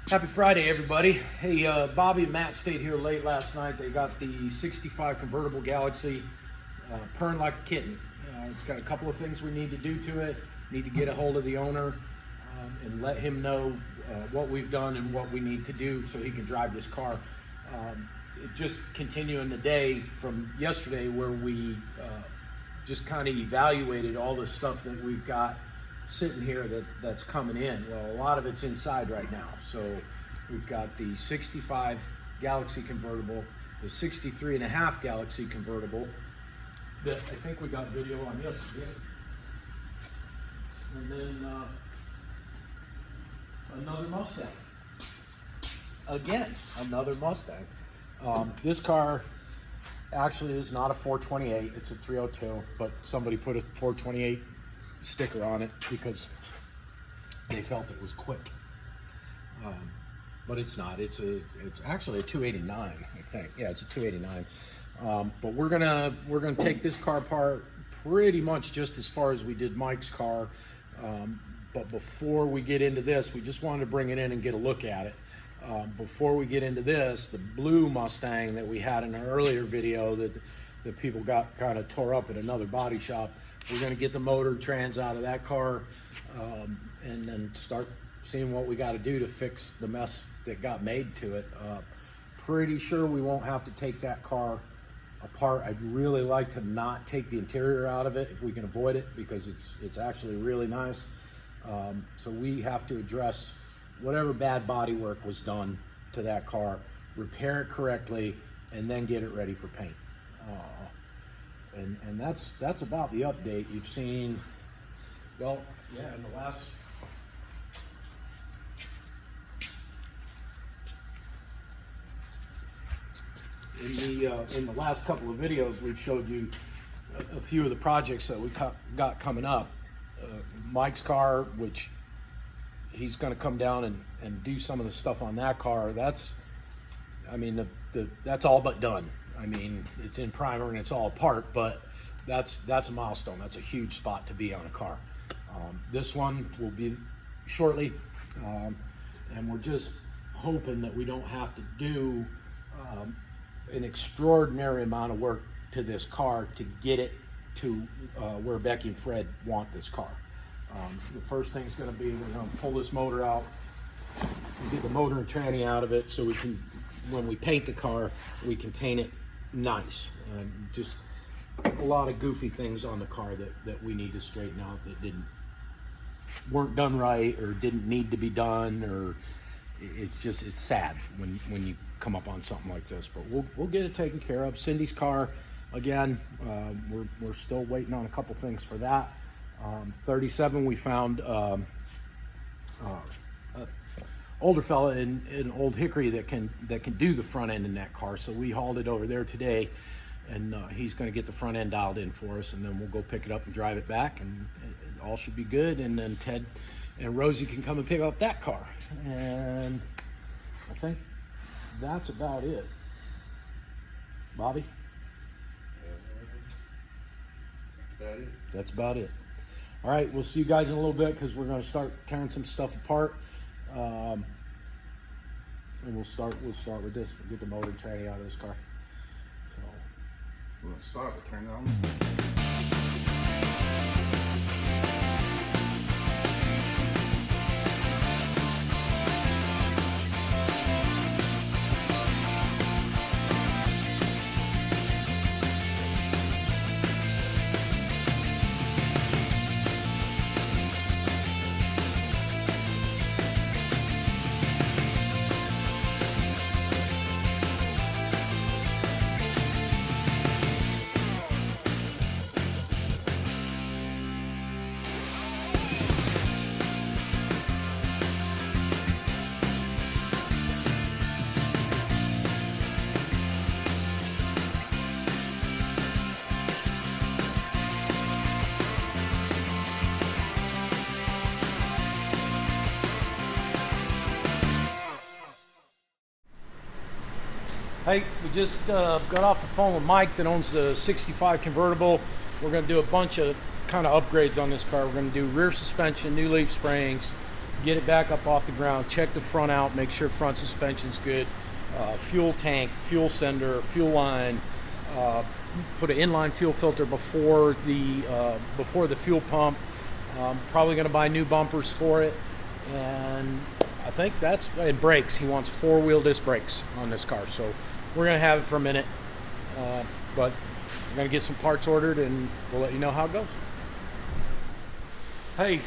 Happy Friday, everybody. Hey, Bobby and Matt stayed here late last night. They got the 65 convertible Galaxie purring like a kitten. It's got a couple of things we need to do to it. Need to get a hold of the owner and let him know what we've done and what we need to do so he can drive this car. Just continuing the day from yesterday where we just kind of evaluated all the stuff that we've got sitting here that's coming in. Well, a lot of it's inside right now. So we've got the 65 Galaxie convertible, the 63.5 Galaxie convertible that I think we got video on yesterday, and then another Mustang. Again, another Mustang. This car actually is not a 428, it's a 302, but somebody put a 428 sticker on it because they felt it was quick, but it's not. It's actually a 289, I think. Yeah, it's a 289. But we're gonna take this car apart pretty much just as far as we did Mike's car. But before we get into this, we just wanted to bring it in and get a look at it. Before we get into this, the blue Mustang that we had in an earlier video that people got kind of tore up at another body shop, we're going to get the motor and trans out of that car and then start seeing what we got to do to fix the mess that got made to it. Pretty sure we won't have to take that car apart. I'd really like to not take the interior out of it if we can avoid it, because it's actually really nice. So we have to address whatever bad body work was done to that car, repair it correctly, and then get it ready for paint. And that's about the update. You've seen, well, yeah, in the last couple of videos, we've showed you a few of the projects that we got coming up. Mike's car, which he's going to come down and do some of the stuff on that car. That's, I mean, that's all but done. I mean, it's in primer and it's all apart, but that's a milestone. That's a huge spot to be on a car. This one will be shortly, and we're just hoping that we don't have to do an extraordinary amount of work to this car to get it to where Becky and Fred want this car. The first thing's going to be, we're going to pull this motor out and get the motor and tranny out of it so we can, when we paint the car, we can paint it nice. Just a lot of goofy things on the car that we need to straighten out that weren't done right or didn't need to be done, or it's sad when you come up on something like this. But we'll get it taken care of. Cindy's car, again, we're still waiting on a couple things for that. 37, we found older fella in Old Hickory that can do the front end in that car, so we hauled it over there today, and he's going to get the front end dialed in for us, and then we'll go pick it up and drive it back, and it all should be good. And then Ted and Rosie can come and pick up that car, and I think that's about it. Bobby? That's about it. All right, we'll see you guys in a little bit because we're going to start tearing some stuff apart. And we'll start with this. We'll get the motor and tranny out of this car. So we're going to start with turning it on. Hey, we just got off the phone with Mike that owns the 65 convertible. We're going to do a bunch of kind of upgrades on this car. We're going to do rear suspension, new leaf springs, get it back up off the ground, check the front out, make sure front suspension's good, fuel tank, fuel sender, fuel line, put an inline fuel filter before the fuel pump. Probably going to buy new bumpers for it, and I think that's, and brakes. He wants 4-wheel disc brakes on this car, so we're going to have it for a minute, but we're going to get some parts ordered and we'll let you know how it goes. Hey,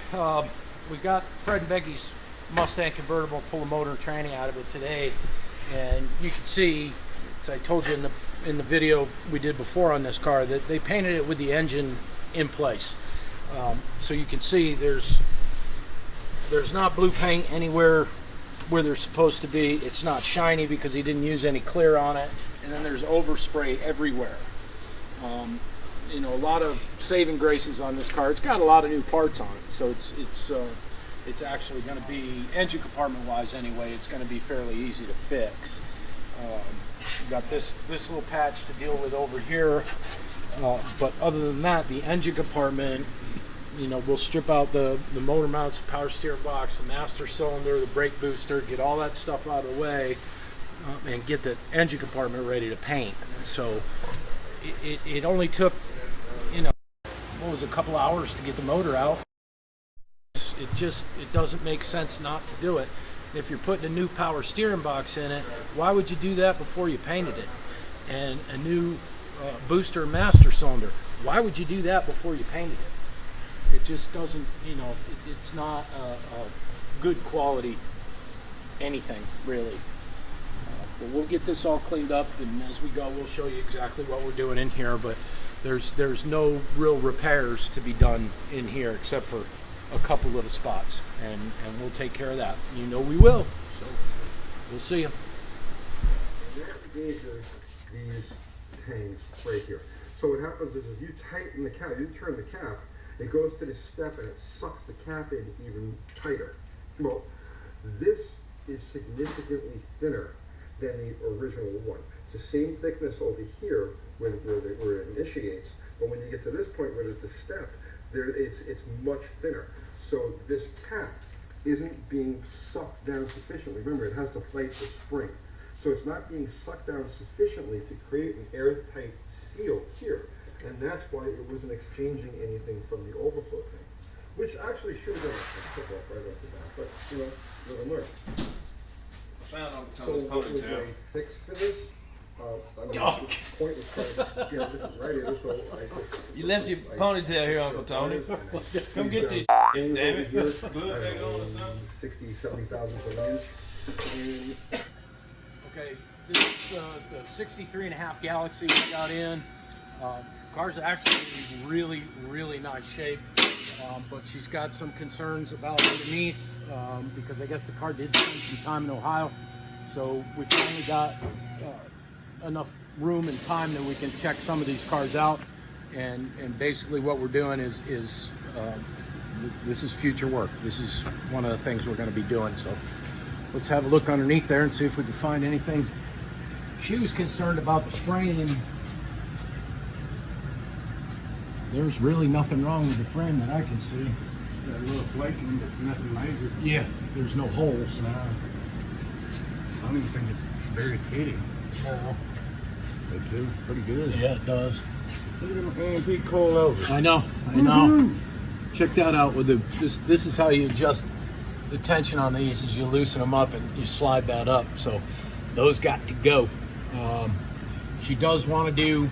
we got Fred and Becky's Mustang convertible, pull the motor and tranny out of it today, and you can see, as I told you in the video we did before on this car, that they painted it with the engine in place. So you can see there's not blue paint anywhere where they're supposed to be. It's not shiny because he didn't use any clear on it, and then there's overspray everywhere. You know, a lot of saving graces on this car. It's got a lot of new parts on it, so it's actually going to be, engine compartment wise anyway, it's going to be fairly easy to fix. We've got this little patch to deal with over here, but other than that, the engine compartment, you know, we'll strip out the motor mounts, power steering box, the master cylinder, the brake booster, get all that stuff out of the way, and get the engine compartment ready to paint. So it only took, you know, what was it, a couple hours to get the motor out. It doesn't make sense not to do it. If you're putting a new power steering box in it, why would you do that before you painted it? And a new booster master cylinder, why would you do that before you painted it? It just doesn't, you know, it's not a good quality anything, really. But we'll get this all cleaned up, and as we go, we'll show you exactly what we're doing in here. But there's no real repairs to be done in here except for a couple little spots, and we'll take care of that. You know we will. So we'll see you. There gauges these tanks right here. So what happens is you tighten the cap, you turn the cap, it goes to this step and it sucks the cap in even tighter. Well, this is significantly thinner than the original one. It's the same thickness over here where it initiates, but when you get to this point where there's the step, it's much thinner. So this cap isn't being sucked down sufficiently. Remember, it has to fight the spring. So it's not being sucked down sufficiently to create an airtight seal here. And that's why it wasn't exchanging anything from the overflow tank, which actually should have been a tip off right off the bat, but you know, live and learn. So what was my fix for this? I mean, the point was trying to get a different radiator, so I just... You left your ponytail here, Uncle Tony. Come get this damn it. Glue it on or something? 60, 70,000 per inch. And Okay, this is the 63.5 Galaxie we got in. Car's actually in really, really nice shape, but she's got some concerns about underneath because I guess the car did spend some time in Ohio. So we finally got enough room and time that we can check some of these cars out. And basically what we're doing is this is future work. This is one of the things we're going to be doing. So let's have a look underneath there and see if we can find anything. She was concerned about the frame. There's really nothing wrong with the frame that I can see. Got a little flaking, but nothing major. Yeah, there's no holes. I don't even think it's very hitting. No. It feels pretty good. Yeah, it does. Look at them antique coilovers. I know. Check that out with this is how you adjust the tension on these, is you loosen them up and you slide that up. So those got to go. She does want to do,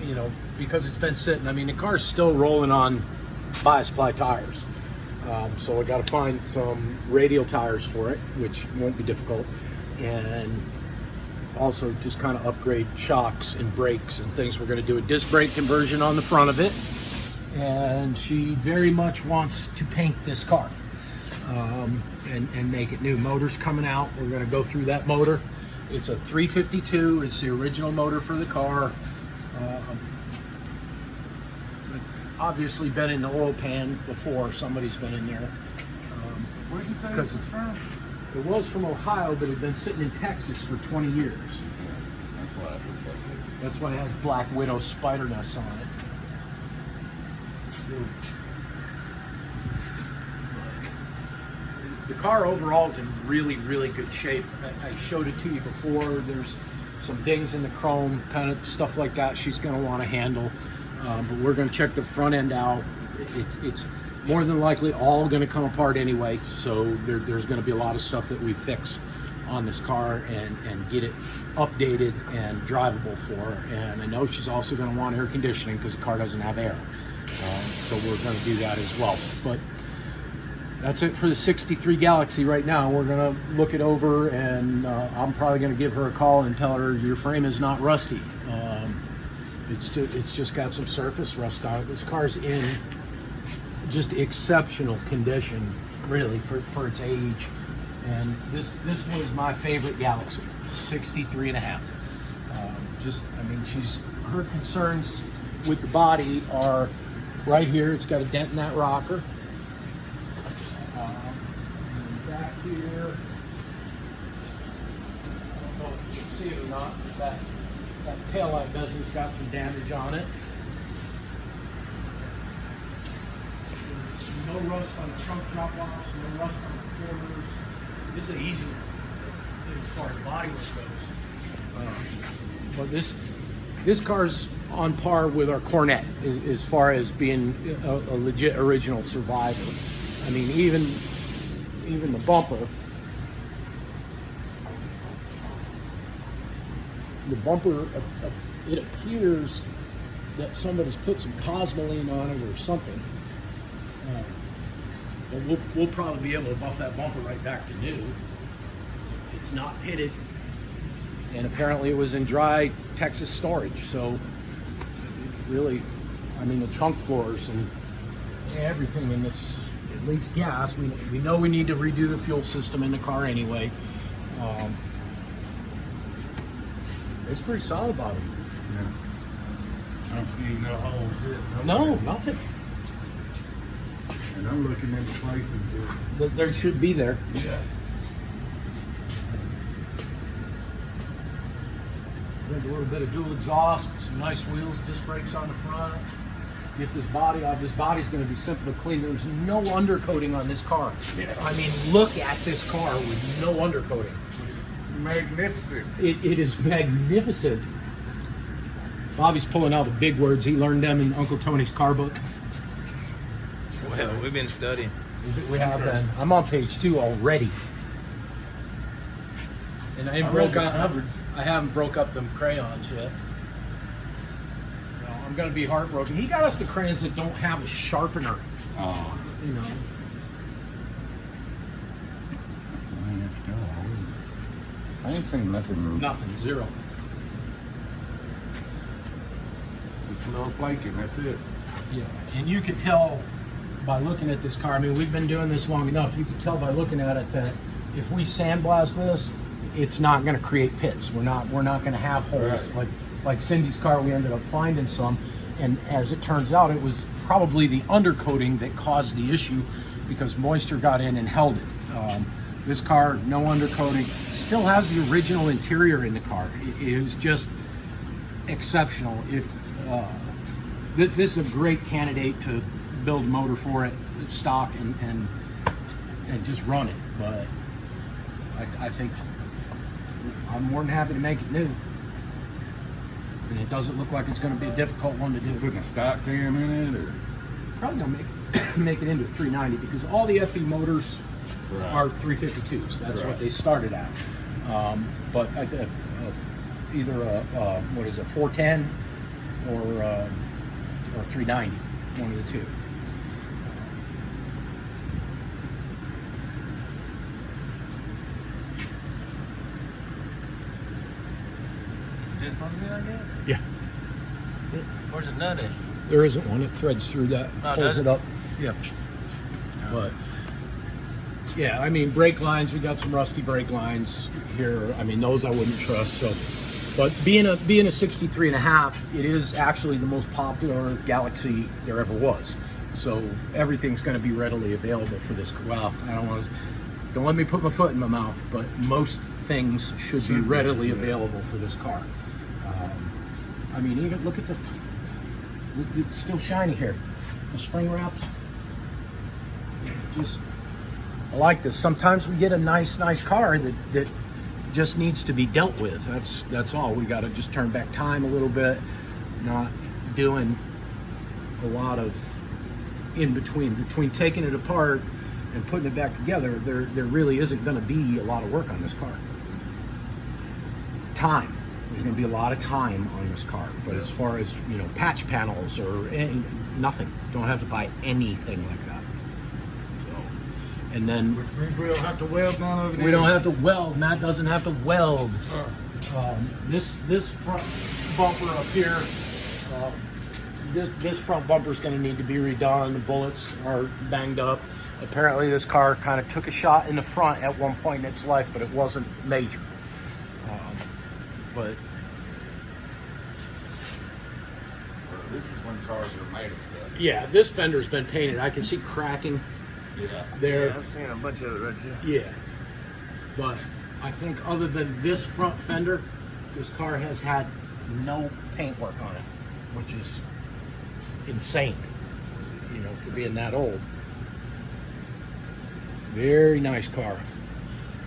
you know, because it's been sitting, I mean, the car's still rolling on bias ply tires. So I got to find some radial tires for it, which won't be difficult. And also just kind of upgrade shocks and brakes and things. We're going to do a disc brake conversion on the front of it. And she very much wants to paint this car and make it new. Motor's coming out. We're going to go through that motor. It's a 352. It's the original motor for the car. Obviously been in the oil pan before. Somebody's been in there. Where'd you say it was from? It was from Ohio, but it had been sitting in Texas for 20 years. That's why it looks like this. That's why it has Black Widow spider nests on it. the car overall is in really, really good shape. I showed it to you before. There's some dings in the chrome, kind of stuff like that she's going to want to handle. But we're going to check the front end out. It's more than likely all going to come apart anyway, so there's going to be a lot of stuff that we fix on this car and get it updated and drivable for her. And I know she's also going to want air conditioning because the car doesn't have air. So we're going to do that as well. But that's it for the 63 Galaxie right now. We're going to look it over, and I'm probably going to give her a call and tell her your frame is not rusty. It's just got some surface rust on it. This car's in just exceptional condition, really, for its age. And this was my favorite Galaxie, 63 and a half. Her concerns with the body are right here. It's got a dent in that rocker. And back here, I don't know if you can see it or not, but that taillight bezel's got some damage on it. There's no rust on the trunk drop-offs, no rust on the corners. This is easy as far as body work goes. But this car's on par with our Cornet as far as being a legit original survivor. I mean, even the bumper. It appears that somebody's put some Cosmoline on it or something. But we'll probably be able to buff that bumper right back to new. It's not pitted, and apparently it was in dry Texas storage. So really, I mean, the trunk floors and everything in this, it leaks gas. We know we need to redo the fuel system in the car anyway. It's pretty solid body. Yeah. I don't see no holes yet. No, nothing. And I'm looking into places that... There should be there. Yeah. There's a little bit of dual exhaust, some nice wheels, disc brakes on the front. Get this body off. This body's going to be simple to clean. There's no undercoating on this car. Yeah. I mean, look at this car with no undercoating. Magnificent. It is magnificent. Bobby's pulling out the big words. He learned them in Uncle Tony's car book. Well, we've been studying. We have been. I'm on page 2 already. And I haven't broke up them crayons yet. No, I'm going to be heartbroken. He got us the crayons that don't have a sharpener. Oh. You know. I mean, it's still old. I ain't seen nothing. Nothing. Zero. Just a little flaking, that's it. Yeah. And you could tell by looking at this car, I mean, we've been doing this long enough, you could tell by looking at it that if we sandblast this, it's not going to create pits. We're not going to have holes. Right. Like Cindy's car, we ended up finding some, and as it turns out, it was probably the undercoating that caused the issue because moisture got in and held it. This car, no undercoating, still has the original interior in the car. It is just exceptional. This is a great candidate to build a motor for it, stock, and just run it. But I think I'm more than happy to make it new. And it doesn't look like it's going to be a difficult one to do. Putting a stock cam in it, or probably going to make it into 390 because all the FE motors are 352s. That's what they started at. But either a 410 or 390, one of the two. This one be like that? Yeah. Where's the nut at? There isn't one. It threads through that, Oh, pulls does it it? up. Yeah. But yeah, I mean, brake lines. We got some rusty brake lines here. I mean, those I wouldn't trust. So, but being a 63 and a half, it is actually the most popular Galaxie there ever was. So everything's going to be readily available for this. Well, don't let me put my foot in my mouth, but most things should be readily available for this car. I mean, even look at it's still shiny here. The spring wraps, just I like this. Sometimes we get a nice car that just needs to be dealt with. That's all. We got to just turn back time a little bit, not doing a lot of in between taking it apart and putting it back together. There really isn't going to be a lot of work on this car. Time. There's going to be a lot of time on this car, but as far as, you know, patch panels or nothing, don't have to buy anything like that. So, and then Which means we don't have to weld none over there. we don't have to weld. Matt doesn't have to weld. This front bumper up here, this front bumper is going to need to be redone. The bullets are banged up. Apparently, this car kind of took a shot in the front at one point in its life, but it wasn't major. But This is when cars are made of stuff. yeah, this fender's been painted. I can see cracking there. Yeah, I've seen a bunch of it right here. Yeah, but I think other than this front fender, this car has had no paint work on it, which is insane, you know, for being that old. Very nice car.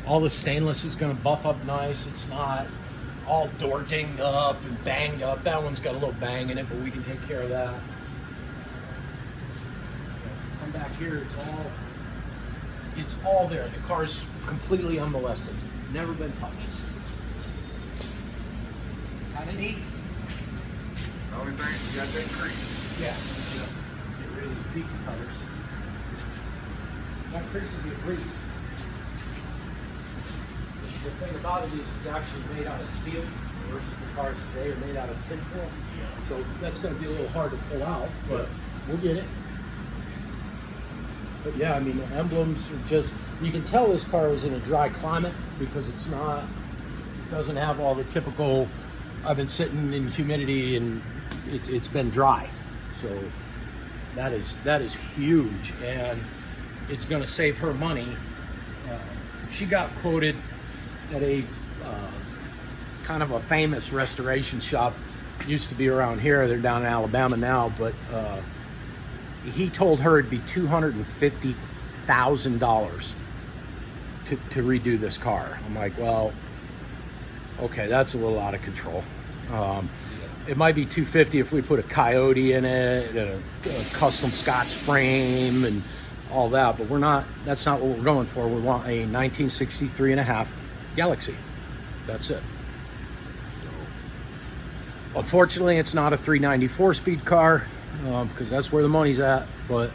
All the stainless is going to buff up nice. It's not all door dinged up and banged up. That one's got a little bang in it, but we can take care of that. Come back here, it's all there. The car's completely unmolested. Never been touched. Kind of neat. The only thing is you got that crease. Yeah. Get rid of these seat covers. That crease would be a breeze. The thing about it is it's actually made out of steel versus the cars today are made out of tinfoil. So that's going to be a little hard to pull out, but we'll get it. But yeah, I mean, the emblems are just, you can tell this car is in a dry climate because it doesn't have all the typical, I've been sitting in humidity and it's been dry. So that is huge, and it's going to save her money. She got quoted at a kind of a famous restoration shop. Used to be around here. They're down in Alabama now, but he told her it'd be $250,000 to redo this car. I'm like, well, okay, that's a little out of control. It might be $250 if we put a Coyote in it, and a custom Scotch frame and all that, but that's not what we're going for. We want a 1963 and a half Galaxie. That's it. So, unfortunately, it's not a 394 speed car because that's where the money's at, but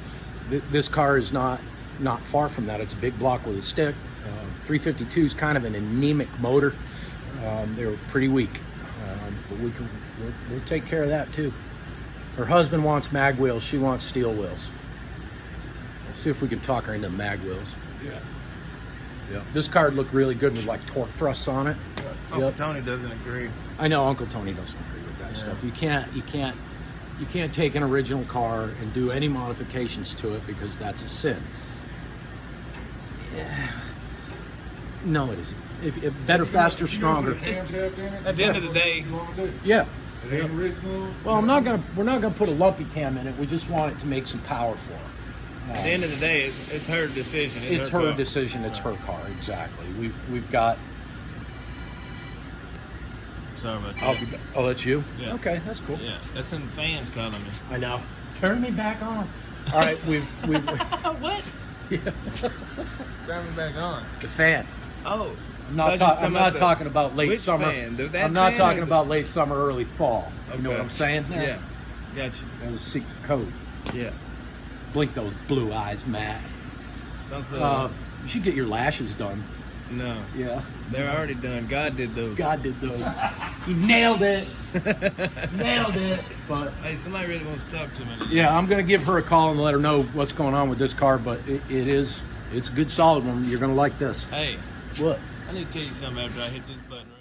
this car is not far from that. It's a big block with a stick. 352 is kind of an anemic motor. They're pretty weak, but we'll take care of that too. Her husband wants mag wheels. She wants steel wheels. Let's see if we can talk her into mag wheels. Yeah. Yeah. This car would look really good with like torque thrusts on it. Uncle Tony doesn't agree. I know Uncle Tony doesn't agree with that stuff. You can't take an original car and do any modifications to it because that's a sin. No, it isn't. If better, faster, stronger. At the end of the day, Yeah. It ain't original. Well, we're not gonna put a lumpy cam in it. We just want it to make some power for her. at the end of the day, it's her decision. It's her car. decision. It's her car. Exactly. We've got. Sorry about that. Oh, that's you. Yeah. Okay, that's cool. Yeah, that's some fans calling me. I know. Turn me back on. All right, we've What? Turn me back on. the fan. Oh. I'm not talking about late which summer. fan? That I'm not fan talking or about late summer, early fall. You know what Okay. I'm saying? Yeah. Gotcha. That was a secret code. Yeah. Blink those blue eyes, Matt. That's, You should get your lashes done. no. Yeah. They're already done. God did those. God did those. He nailed it. Nailed it. But Hey, somebody really wants to talk to me. yeah, I'm gonna give her a call and let her know what's going on with this car. But it's a good solid one. You're gonna like this. Hey, What? I need to tell you something after I hit this button right